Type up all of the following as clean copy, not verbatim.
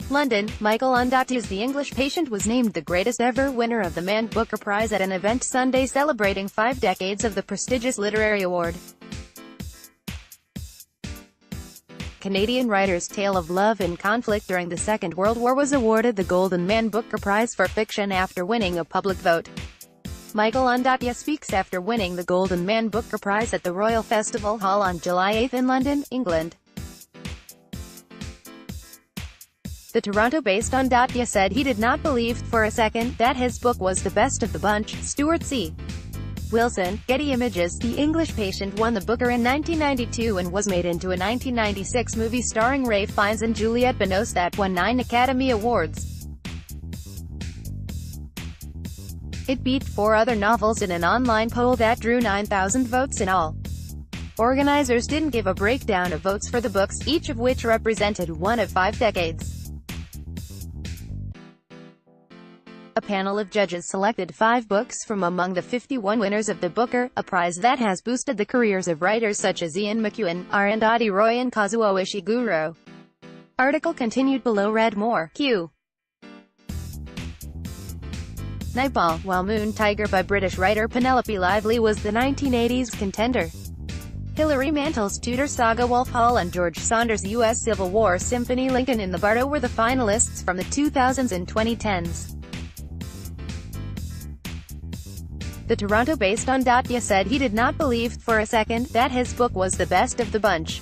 London, Michael Ondaatje's The English Patient was named the greatest ever winner of the Man Booker Prize at an event Sunday celebrating 5 decades of the prestigious literary award. Canadian writer's tale of love and conflict during the Second World War was awarded the Golden Man Booker Prize for fiction after winning a public vote. Michael Ondaatje speaks after winning the Golden Man Booker Prize at the Royal Festival Hall on July 8 in London, England. The Toronto-based Ondaatje said he did not believe for a second that his book was the best of the bunch. Stuart C. Wilson, Getty Images. The English Patient won the Booker in 1992 and was made into a 1996 movie starring Ralph Fiennes and Juliette Binoche that won 9 Academy Awards. It beat 4 other novels in an online poll that drew 9,000 votes in all. Organizers didn't give a breakdown of votes for the books, each of which represented one of 5 decades. A panel of judges selected 5 books from among the 51 winners of the Booker, a prize that has boosted the careers of writers such as Ian McEwan, Arundhati Roy and Kazuo Ishiguro. Article continued below. Read more. Q. Nightball, while Moon Tiger by British writer Penelope Lively was the 1980s contender. Hilary Mantel's Tudor Saga Wolf Hall and George Saunders' U.S. Civil War Symphony Lincoln in the Bardo were the finalists from the 2000s and 2010s. The Toronto-based Ondaatje said he did not believe for a second that his book was the best of the bunch.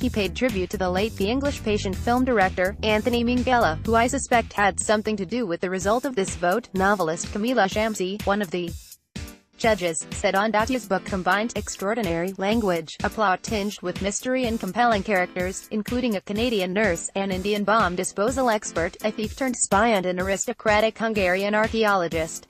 He paid tribute to the late The English Patient film director, Anthony Minghella, who I suspect had something to do with the result of this vote. Novelist Camila Shamsi, one of the judges, said Ondaatje's book combined extraordinary language, a plot tinged with mystery and compelling characters, including a Canadian nurse, an Indian bomb disposal expert, a thief-turned-spy and an aristocratic Hungarian archaeologist.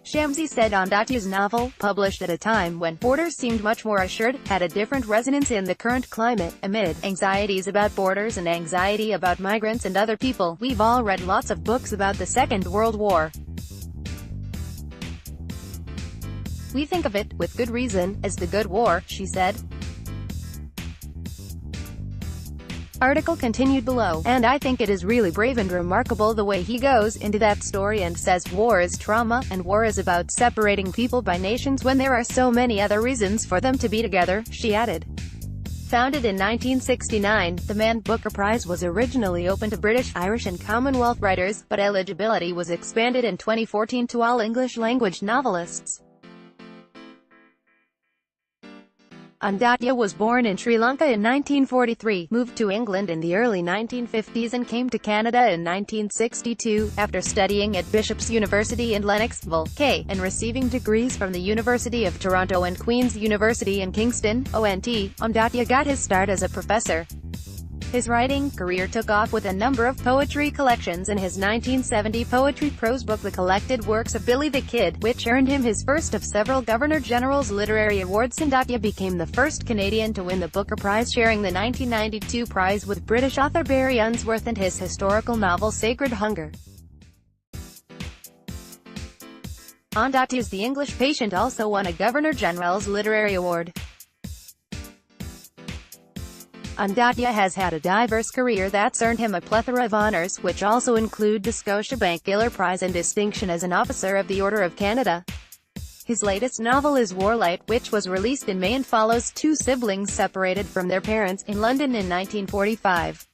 Shamsi said Ondaatje's novel, published at a time when borders seemed much more assured, had a different resonance in the current climate. Amid anxieties about borders and anxiety about migrants and other people, we've all read lots of books about the Second World War. We think of it, with good reason, as the Good War, she said. Article continued below, and I think it is really brave and remarkable the way he goes into that story and says war is trauma, and war is about separating people by nations when there are so many other reasons for them to be together, she added. Founded in 1969, the Man Booker Prize was originally open to British, Irish and Commonwealth writers, but eligibility was expanded in 2014 to all English-language novelists. Ondaatje was born in Sri Lanka in 1943, moved to England in the early 1950s and came to Canada in 1962, after studying at Bishop's University in Lennoxville, K, and receiving degrees from the University of Toronto and Queen's University in Kingston, ONT. Ondaatje got his start as a professor. His writing career took off with a number of poetry collections and his 1970 poetry prose book The Collected Works of Billy the Kid, which earned him his first of several Governor-General's literary awards. Ondaatje became the first Canadian to win the Booker Prize, sharing the 1992 prize with British author Barry Unsworth and his historical novel Sacred Hunger. Ondaatje's The English Patient also won a Governor-General's Literary Award. Ondaatje has had a diverse career that's earned him a plethora of honors, which also include the Scotiabank Giller Prize and distinction as an Officer of the Order of Canada. His latest novel is Warlight, which was released in May and follows 2 siblings separated from their parents in London in 1945.